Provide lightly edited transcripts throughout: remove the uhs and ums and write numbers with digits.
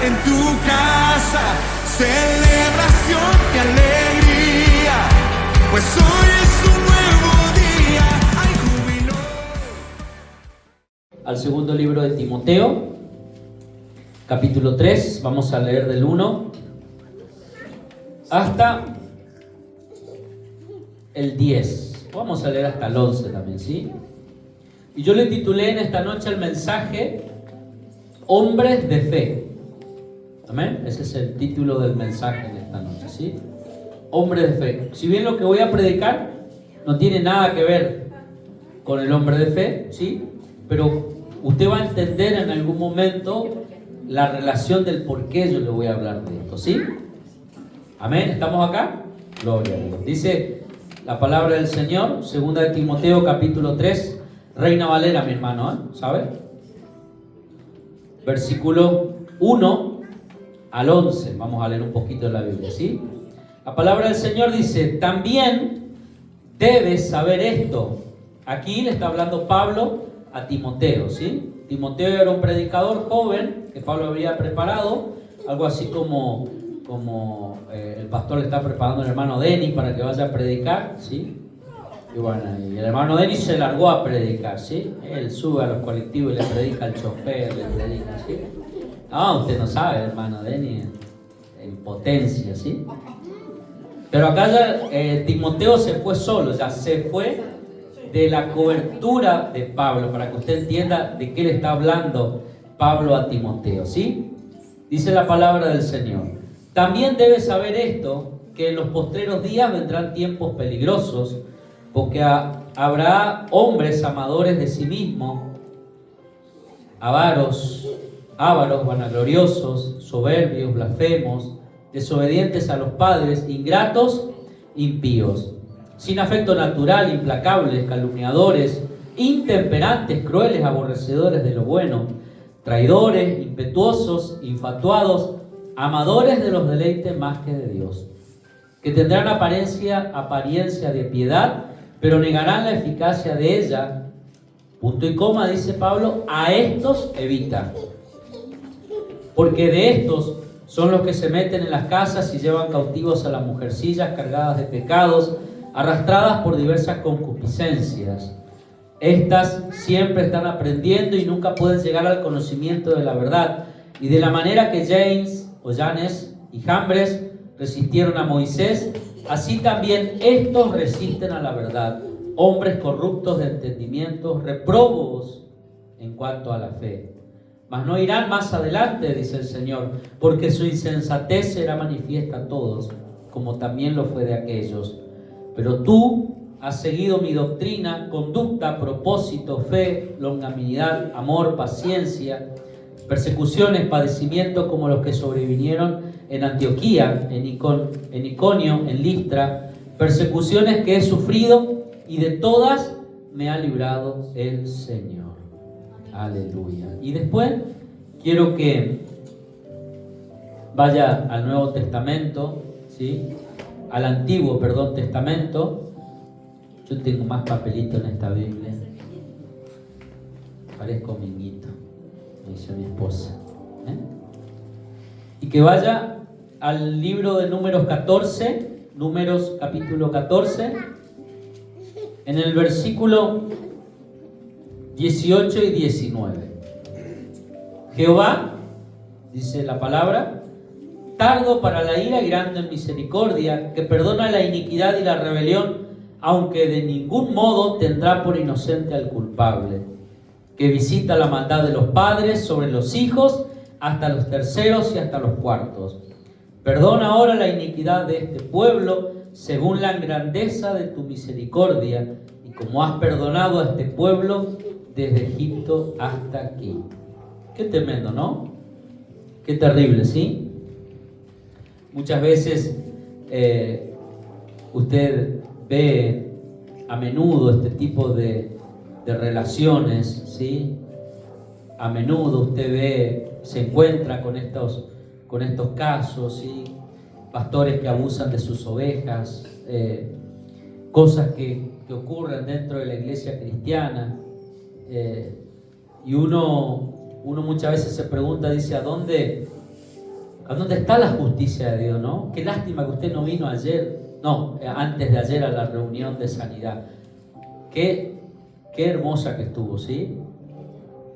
en tu casa, celebración y alegría, pues hoy es un nuevo día, hay júbilo. Al segundo libro de Timoteo, capítulo 3, vamos a leer del 1 hasta el 10. Vamos a leer hasta el 11 también, ¿sí? Y yo le titulé en esta noche el mensaje Hombres de Fe. Amén. Ese es el título del mensaje en esta noche, ¿sí? Hombres de fe. Si bien lo que voy a predicar no tiene nada que ver con el hombre de fe, ¿sí? Pero usted va a entender en algún momento la relación del por qué yo le voy a hablar de esto, ¿sí? Amén. ¿Estamos acá? Gloria a Dios. Dice la palabra del Señor, segunda de Timoteo, capítulo 3, Reina Valera, mi hermano, ¿sabe? Versículo 1 al 11. Vamos a leer un poquito de la Biblia, ¿sí? La palabra del Señor dice: también debes saber esto. Aquí le está hablando Pablo a Timoteo, ¿sí? Timoteo era un predicador joven que Pablo había preparado, algo así como el pastor le está preparando al hermano Denis para que vaya a predicar, ¿sí? Y bueno, y el hermano Denis se largó a predicar, ¿sí? Él sube a los colectivos y le predica al chofer, le predica, ¿sí? No, usted no sabe, hermano Denis, en potencia, ¿sí? Pero acá ya Timoteo se fue solo, ya se fue de la cobertura de Pablo, para que usted entienda de qué le está hablando Pablo a Timoteo, ¿sí? Dice la palabra del Señor: también debes saber esto, que en los postreros días vendrán tiempos peligrosos, porque habrá hombres amadores de sí mismos, ávaros, vanagloriosos, soberbios, blasfemos, desobedientes a los padres, ingratos, impíos, sin afecto natural, implacables, calumniadores, intemperantes, crueles, aborrecedores de lo bueno, traidores, impetuosos, infatuados, amadores de los deleites más que de Dios, que tendrán apariencia de piedad, pero negarán la eficacia de ella. Punto y coma, dice Pablo: a estos evita, porque de estos son los que se meten en las casas y llevan cautivos a las mujercillas cargadas de pecados, arrastradas por diversas concupiscencias. Estas siempre están aprendiendo y nunca pueden llegar al conocimiento de la verdad. Y de la manera que Janes y Jambres resistieron a Moisés, así también estos resisten a la verdad. Hombres corruptos de entendimiento, repróbos en cuanto a la fe. Mas no irán más adelante, dice el Señor, porque su insensatez será manifiesta a todos, como también lo fue de aquellos. Pero tú has seguido mi doctrina, conducta, propósito, fe, longanimidad, amor, paciencia, persecuciones, padecimientos como los que sobrevinieron en Antioquía, en Iconio, en Listra, persecuciones que he sufrido, y de todas me ha librado el Señor. Aleluya. Y después quiero que vaya al Nuevo Testamento, ¿sí? Al Antiguo, Testamento. Yo tengo más papelito en esta Biblia. Parezco minguito, dice mi esposa. Y que vaya al libro de Números 14, Números capítulo 14, en el versículo 18 y 19. Jehová, dice la palabra, tardo para la ira y grande en misericordia, que perdona la iniquidad y la rebelión, aunque de ningún modo tendrá por inocente al culpable, que visita la maldad de los padres sobre los hijos, hasta los terceros y hasta los cuartos. Perdona ahora la iniquidad de este pueblo, según la grandeza de tu misericordia, y como has perdonado a este pueblo desde Egipto hasta aquí. Qué tremendo, ¿no? Qué terrible, ¿sí? Muchas veces usted ve a menudo este tipo de relaciones, ¿sí? A menudo usted se encuentra con estos casos, ¿sí? Pastores que abusan de sus ovejas, cosas que ocurren dentro de la iglesia cristiana, y uno muchas veces se pregunta, dice, ¿a dónde ¿A dónde está la justicia de Dios, no? Qué lástima que usted no vino antes de ayer a la reunión de sanidad. Qué hermosa que estuvo, ¿sí?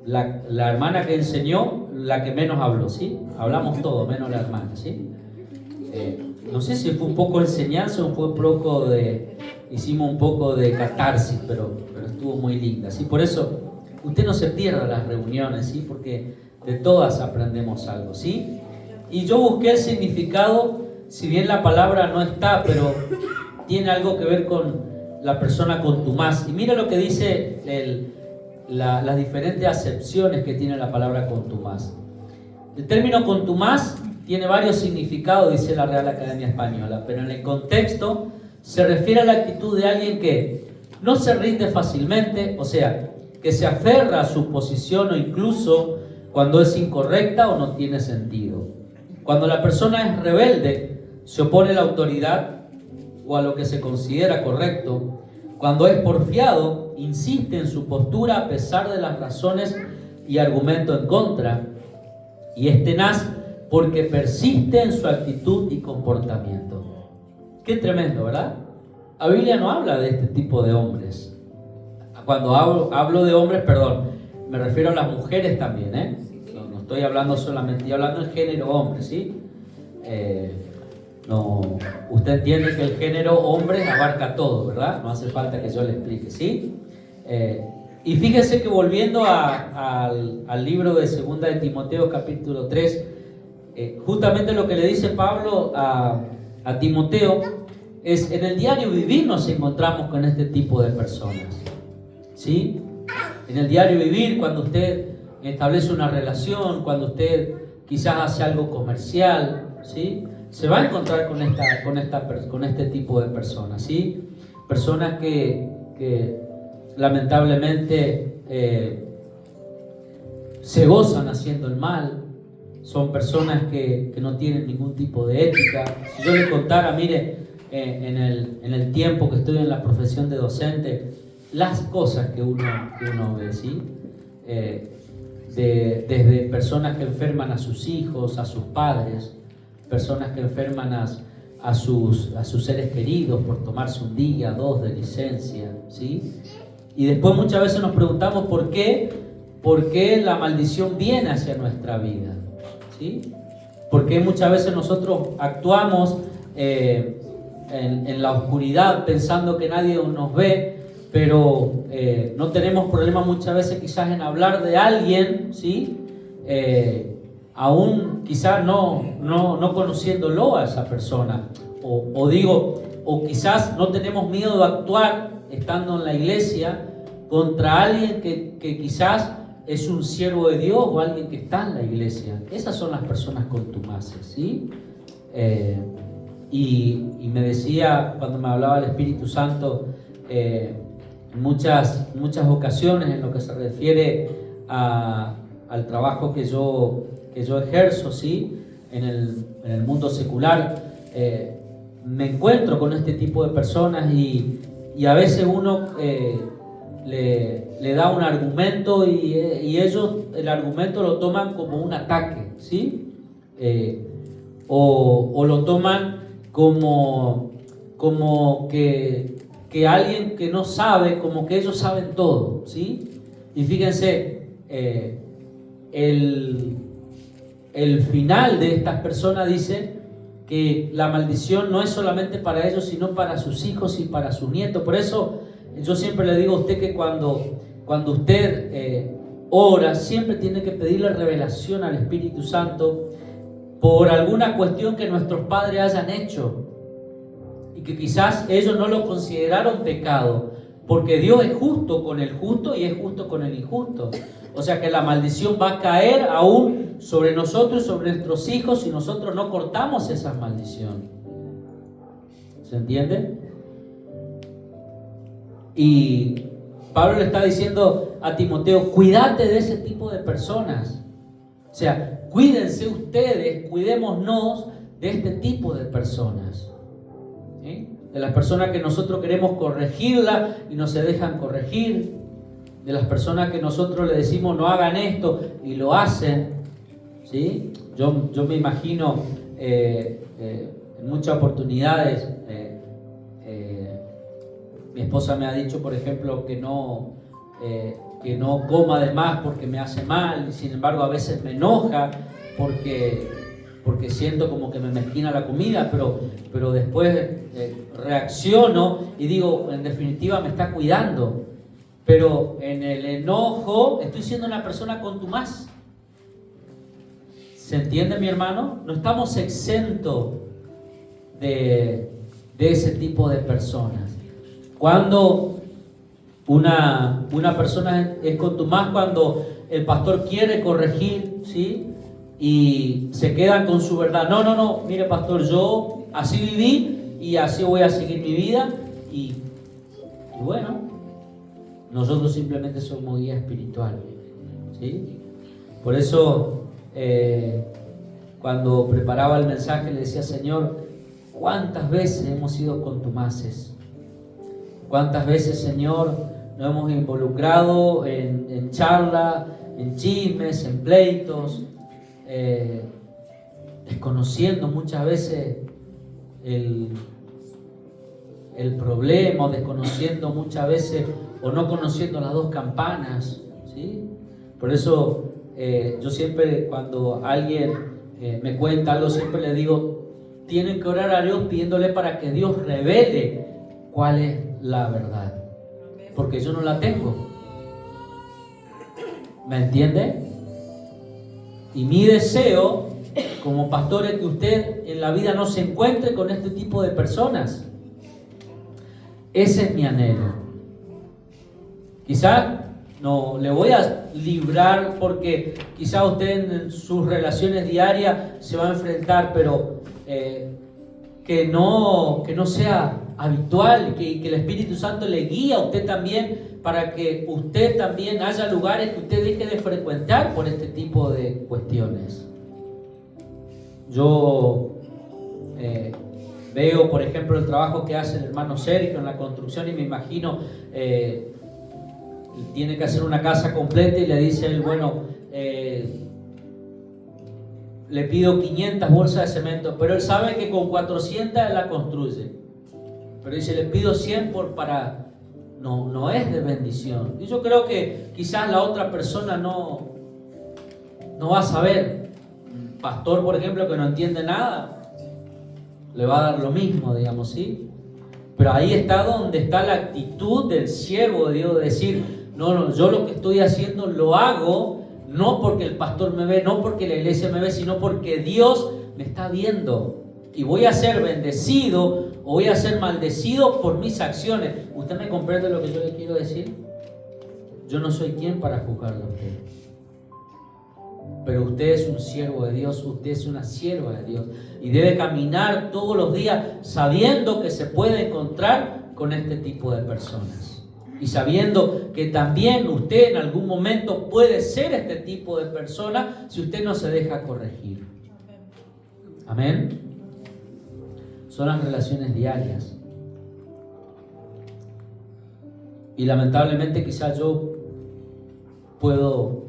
La hermana que enseñó, la que menos habló, ¿sí? Hablamos todo, menos la hermana, ¿sí? No sé si fue un poco de enseñanza o fue un poco hicimos un poco de catarsis, pero estuvo muy linda, ¿sí? Por eso, usted no se pierda las reuniones, ¿sí? Porque de todas aprendemos algo, ¿sí? Y yo busqué el significado, si bien la palabra no está, pero tiene algo que ver con la persona contumaz. Y mira lo que dice las diferentes acepciones que tiene la palabra contumaz. El término contumaz tiene varios significados, dice la Real Academia Española, pero en el contexto se refiere a la actitud de alguien que no se rinde fácilmente, o sea, que se aferra a su posición o incluso cuando es incorrecta o no tiene sentido. Cuando la persona es rebelde, se opone a la autoridad o a lo que se considera correcto. Cuando es porfiado, insiste en su postura a pesar de las razones y argumentos en contra. Y es tenaz porque persiste en su actitud y comportamiento. Qué tremendo, ¿verdad? La Biblia no habla de este tipo de hombres. Cuando hablo de hombres, perdón, me refiero a las mujeres también, ¿eh? No estoy hablando solamente, estoy hablando en género hombre, ¿sí? No, usted entiende que el género hombre abarca todo, ¿verdad? No hace falta que yo le explique, ¿sí? Y fíjese que volviendo al libro de 2 de Timoteo capítulo 3, justamente lo que le dice Pablo a Timoteo es: en el diario vivir nos encontramos con este tipo de personas, ¿sí? En el diario vivir, cuando usted establece una relación, cuando usted quizás hace algo comercial, ¿sí? Se va a encontrar con este tipo de personas, ¿sí? Personas que lamentablemente se gozan haciendo el mal. Son personas que no tienen ningún tipo de ética. Si yo le contara, mire, en el tiempo que estoy en la profesión de docente, las cosas que uno ve, ¿sí? Desde personas que enferman a sus hijos, a sus padres, personas que enferman a sus seres queridos por tomarse un día, 2 de licencia, ¿sí? Y después muchas veces nos preguntamos por qué la maldición viene hacia nuestra vida, ¿sí? Porque muchas veces nosotros actuamos en la oscuridad pensando que nadie nos ve, pero no tenemos problema muchas veces quizás en hablar de alguien, ¿sí? Aún quizás no conociéndolo a esa persona, o quizás no tenemos miedo de actuar estando en la iglesia contra alguien que quizás es un siervo de Dios o alguien que está en la iglesia. Esas son las personas contumaces, ¿sí? Y me decía, cuando me hablaba el Espíritu Santo, en muchas ocasiones en lo que se refiere al trabajo que yo ejerzo, ¿sí? En el mundo secular, me encuentro con este tipo de personas y a veces uno le da un argumento y ellos el argumento lo toman como un ataque, ¿sí? O lo toman como que alguien que no sabe, como que ellos saben todo, ¿sí? Y fíjense, el final de estas personas dice que la maldición no es solamente para ellos, sino para sus hijos y para sus nietos. Por eso yo siempre le digo a usted que cuando usted ora, siempre tiene que pedirle revelación al Espíritu Santo por alguna cuestión que nuestros padres hayan hecho y que quizás ellos no lo consideraron pecado, porque Dios es justo con el justo y es justo con el injusto. O sea que la maldición va a caer aún sobre nosotros y sobre nuestros hijos si nosotros no cortamos esa maldición. ¿Se entiende? Y Pablo le está diciendo a Timoteo: cuídate de ese tipo de personas. O sea, cuídense ustedes, cuidémonos de este tipo de personas, ¿sí? De las personas que nosotros queremos corregirla y no se dejan corregir, de las personas que nosotros le decimos no hagan esto y lo hacen, ¿sí? yo me imagino en muchas oportunidades, mi esposa me ha dicho, por ejemplo, que no coma de más porque me hace mal, y sin embargo a veces me enoja porque siento como que me mezquina la comida, pero después reacciono y digo, en definitiva me está cuidando. Pero en el enojo estoy siendo una persona contumaz. ¿Se entiende, mi hermano? No estamos exentos de ese tipo de personas. Cuando una persona es contumaz, cuando el pastor quiere corregir, ¿sí? Y se quedan con su verdad. No, mire pastor, yo así viví y así voy a seguir mi vida. Y bueno, nosotros simplemente somos guía espiritual, ¿sí? Por eso, cuando preparaba el mensaje le decía, Señor, ¿cuántas veces hemos sido contumaces? ¿Cuántas veces, Señor, nos hemos involucrado en charla, en chismes, en pleitos, desconociendo muchas veces el problema, desconociendo muchas veces o no conociendo las dos campanas, ¿sí? Por eso yo siempre, cuando alguien me cuenta algo, siempre le digo, tienen que orar a Dios pidiéndole para que Dios revele cuál es la verdad, porque yo no la tengo. ¿Me entiende? Y mi deseo como pastor es que usted en la vida no se encuentre con este tipo de personas. Ese es mi anhelo. Quizá no le voy a librar porque quizá usted en sus relaciones diarias se va a enfrentar, pero que no sea habitual, que el Espíritu Santo le guíe a usted también, para que usted también haya lugares que usted deje de frecuentar por este tipo de cuestiones. Yo veo, por ejemplo, el trabajo que hace el hermano Sergio en la construcción y me imagino, tiene que hacer una casa completa y le dice él, bueno, le pido 500 bolsas de cemento, pero él sabe que con 400 la construye. Pero dice, le pido 100 para... No es de bendición. Y yo creo que quizás la otra persona no va a saber. Un pastor, por ejemplo, que no entiende nada, le va a dar lo mismo, digamos, ¿sí? Pero ahí está donde está la actitud del siervo de Dios, de decir, no, yo lo que estoy haciendo lo hago no porque el pastor me ve, no porque la iglesia me ve, sino porque Dios me está viendo. Y voy a ser bendecido o voy a ser maldecido por mis acciones. ¿Usted me comprende lo que yo le quiero decir? Yo no soy quien para juzgarlo a usted. Pero usted es un siervo de Dios, usted es una sierva de Dios. Y debe caminar todos los días sabiendo que se puede encontrar con este tipo de personas. Y sabiendo que también usted en algún momento puede ser este tipo de persona si usted no se deja corregir. Amén. Son las relaciones diarias. Y lamentablemente quizás yo puedo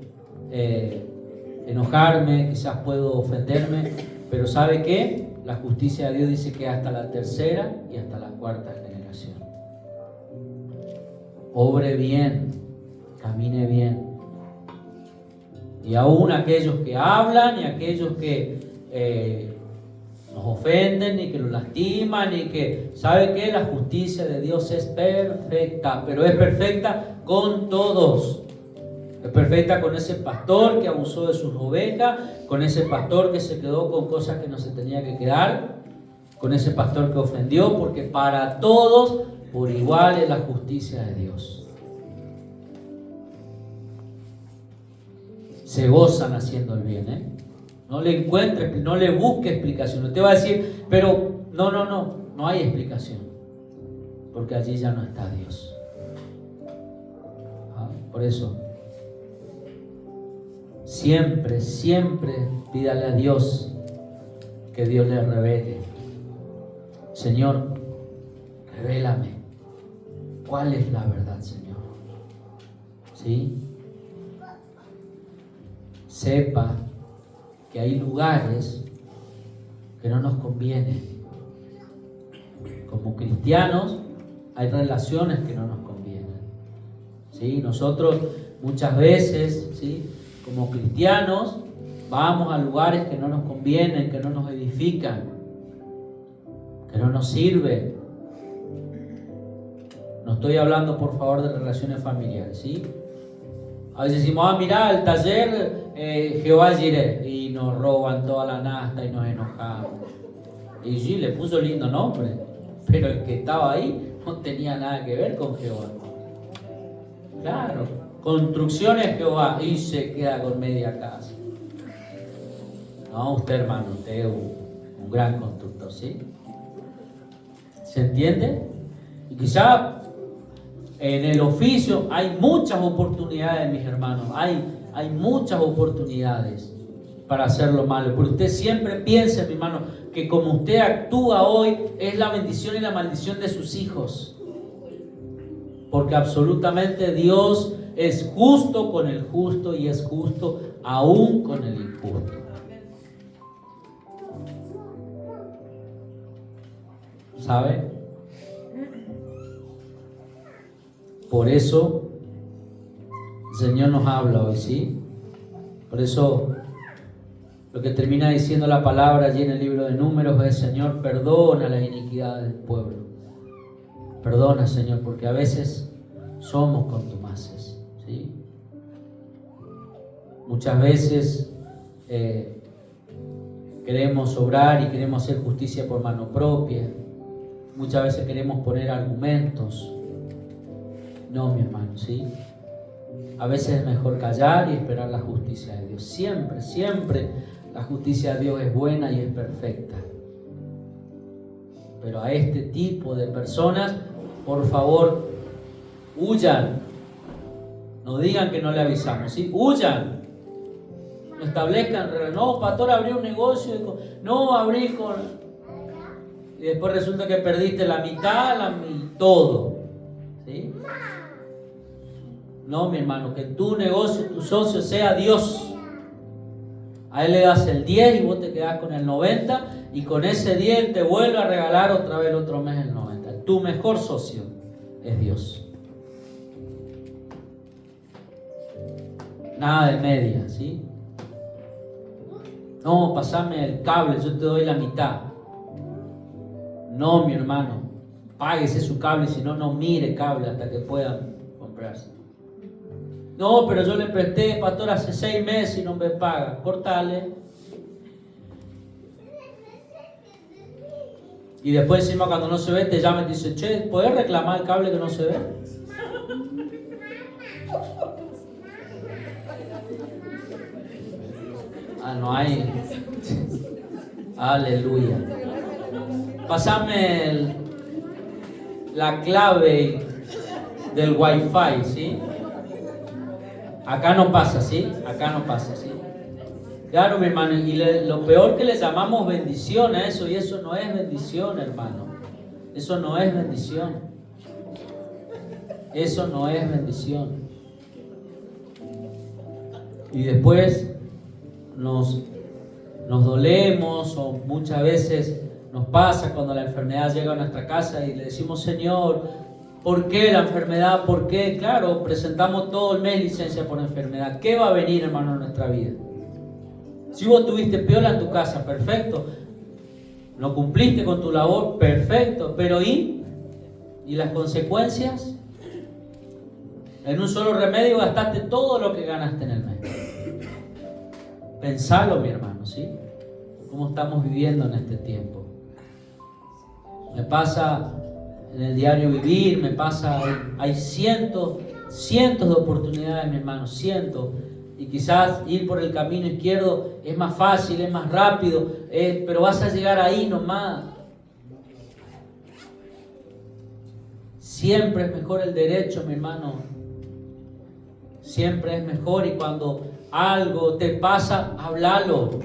enojarme, quizás puedo ofenderme, pero ¿sabe qué? La justicia de Dios dice que hasta la tercera y hasta la cuarta generación. Obre bien, camine bien. Y aún aquellos que hablan y aquellos que nos ofenden y que nos lastiman y que, ¿sabe qué? La justicia de Dios es perfecta, pero es perfecta con todos. Es perfecta con ese pastor que abusó de sus ovejas, con ese pastor que se quedó con cosas que no se tenía que quedar, con ese pastor que ofendió, porque para todos por igual es la justicia de Dios. Se gozan haciendo el bien, ¿eh? No le encuentre, no le busque explicación. Usted va a decir, pero no hay explicación, porque allí ya no está Dios. Por eso, siempre pídale a Dios que Dios le revele. Señor, revélame cuál es la verdad, Señor. ¿Sí? Sepa que hay lugares que no nos convienen. Como cristianos hay relaciones que no nos convienen, ¿sí? Nosotros muchas veces, ¿sí?, como cristianos vamos a lugares que no nos convienen, que no nos edifican, que no nos sirven. No estoy hablando, por favor, de relaciones familiares, ¿sí? A veces decimos, mira, el taller Jehová Jireh, y nos roban toda la nasta y nos enojamos. Y sí, le puso lindo nombre, pero el que estaba ahí no tenía nada que ver con Jehová. Claro, construcciones Jehová, y se queda con media casa. No, usted, hermano, usted es un gran constructor, ¿sí? ¿Se entiende? Y quizá en el oficio hay muchas oportunidades, mis hermanos, hay muchas oportunidades para hacer lo malo. Pero usted siempre piense, mi hermano, que como usted actúa hoy es la bendición y la maldición de sus hijos. Porque absolutamente Dios es justo con el justo y es justo aún con el injusto. ¿Sabe? Por eso el Señor nos habla hoy, ¿sí? Por eso lo que termina diciendo la palabra allí en el libro de Números es: Señor, perdona las iniquidades del pueblo. Perdona, Señor, porque a veces somos contumaces, ¿sí? Muchas veces queremos obrar y queremos hacer justicia por mano propia. Muchas veces queremos poner argumentos. No, mi hermano, ¿sí? A veces es mejor callar y esperar la justicia de Dios. Siempre, siempre la justicia de Dios es buena y es perfecta. Pero a este tipo de personas, por favor, huyan. No digan que no le avisamos, ¿sí? Huyan. No establezcan, no, pastor, abrí un negocio. No, abrí con... Y después resulta que perdiste la mitad, todo, ¿sí? No, mi hermano, que tu negocio, tu socio sea Dios. A él le das el 10 y vos te quedás con el 90, y con ese 10 él te vuelve a regalar otra vez el otro mes el 90. Tu mejor socio es Dios. Nada de media, ¿sí? No, pasame el cable, yo te doy la mitad. No, mi hermano, páguese su cable, si no, no mire cable hasta que puedan comprarse. No, pero yo le presté, pastor, hace 6 meses y no me paga. Cortale. Y después encima cuando no se ve te llama y te dice: che, ¿podés reclamar el cable que no se ve? No hay. Aleluya. Pasame la clave del Wi-Fi, ¿sí? Acá no pasa, ¿sí? Acá no pasa, ¿sí? Claro, mi hermano, y lo peor que le llamamos bendición a eso, y eso no es bendición, hermano. Eso no es bendición. Eso no es bendición. Y después nos dolemos, o muchas veces nos pasa cuando la enfermedad llega a nuestra casa y le decimos: Señor, ¿por qué la enfermedad? ¿Por qué? Claro, presentamos todo el mes licencia por enfermedad. ¿Qué va a venir, hermano, en nuestra vida? Si vos tuviste piola en tu casa, perfecto. No cumpliste con tu labor, perfecto. Pero ¿y las consecuencias? En un solo remedio gastaste todo lo que ganaste en el mes. Pensalo, mi hermano, ¿sí? ¿Cómo estamos viviendo en este tiempo? Me pasa en el diario vivir, me pasa, hay cientos de oportunidades, mi hermano, cientos. Y quizás ir por el camino izquierdo es más fácil, es más rápido, pero vas a llegar ahí nomás. Siempre es mejor el derecho, mi hermano. Siempre es mejor, y cuando algo te pasa, háblalo.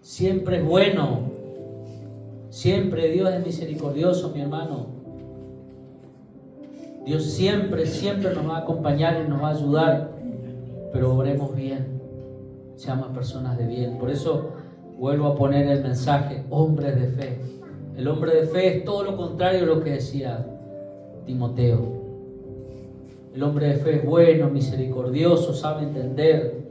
Siempre es bueno. Siempre Dios es misericordioso, mi hermano. Dios siempre nos va a acompañar y nos va a ayudar, pero obremos bien. seamos personas de bien. Por eso vuelvo a poner el mensaje, hombres de fe. El hombre de fe es todo lo contrario a lo que decía Timoteo. El hombre de fe es bueno, misericordioso, sabe entender,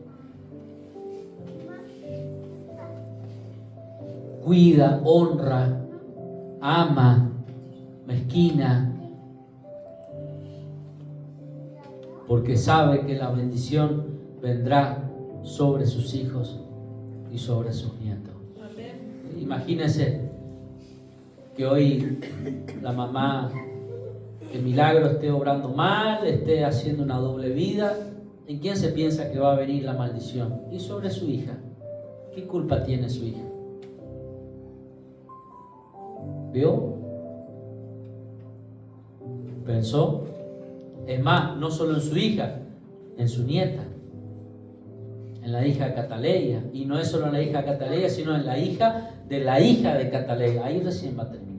cuida, honra, ama, mezquina, porque sabe que la bendición vendrá sobre sus hijos y sobre sus nietos. Imagínense que hoy la mamá de Milagro esté obrando mal, esté haciendo una doble vida. ¿En quién se piensa que va a venir la maldición? Y sobre su hija. ¿Qué culpa tiene su hija? ¿Vio? ¿Pensó? Es más, no solo en su hija, en su nieta, en la hija de Cataleya. Y no es solo en la hija de Cataleya, sino en la hija de Cataleya. Ahí recién va a terminar.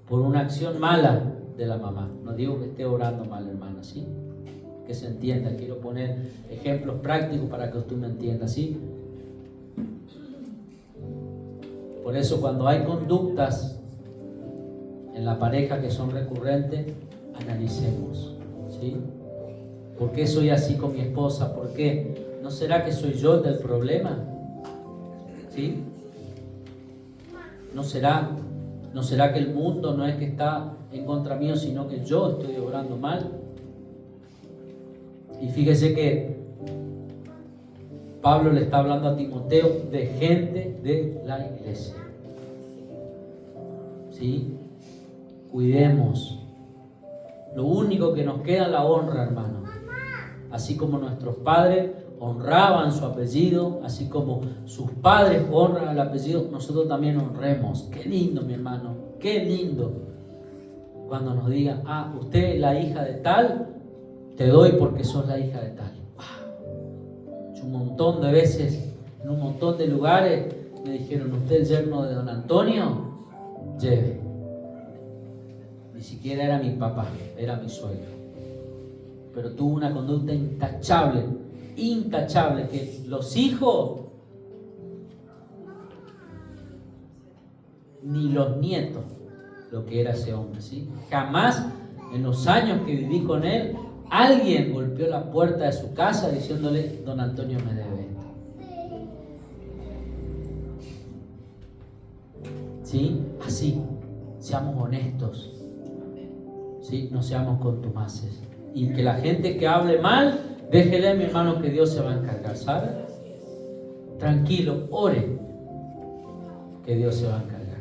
Por una acción mala de la mamá. No digo que esté obrando mal, hermana, ¿sí? Que se entienda. Quiero poner ejemplos prácticos para que usted me entienda, ¿sí? Por eso cuando hay conductas en la pareja que son recurrentes, analicemos, ¿sí? ¿Por qué soy así con mi esposa? ¿Por qué? ¿No será que soy yo el del problema? ¿Sí? ¿No será que el mundo no es que está en contra mío, sino que yo estoy obrando mal? Y fíjese que Pablo le está hablando a Timoteo de gente de la iglesia. ¿Sí? Cuidemos. Lo único que nos queda es la honra, hermano. Así como nuestros padres honraban su apellido, así como sus padres honran el apellido, nosotros también honremos. Qué lindo, mi hermano, qué lindo. Cuando nos digan, usted es la hija de tal, te doy porque sos la hija de tal. Un montón de veces, en un montón de lugares, me dijeron, ¿usted es el yerno de don Antonio? Lleve. Ni siquiera era mi papá, era mi suegro. Pero tuvo una conducta intachable, que los hijos ni los nietos, lo que era ese hombre, ¿sí? Jamás en los años que viví con él, alguien golpeó la puerta de su casa diciéndole, don Antonio me debe esto. ¿Sí? Así, seamos honestos, ¿sí? No seamos contumaces. Y que la gente que hable mal, déjele, mi hermano, que Dios se va a encargar, ¿sabe? Tranquilo, ore, que Dios se va a encargar,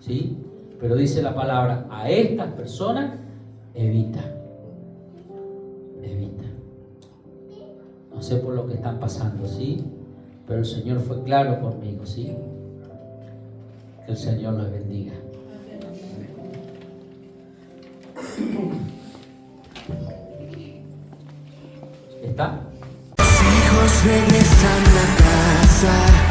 ¿sí? Pero dice la palabra, a estas personas evita. No sé por lo que están pasando, ¿sí? Pero el Señor fue claro conmigo, ¿sí? Que el Señor los bendiga. ¿Está? Los hijos regresan a casa.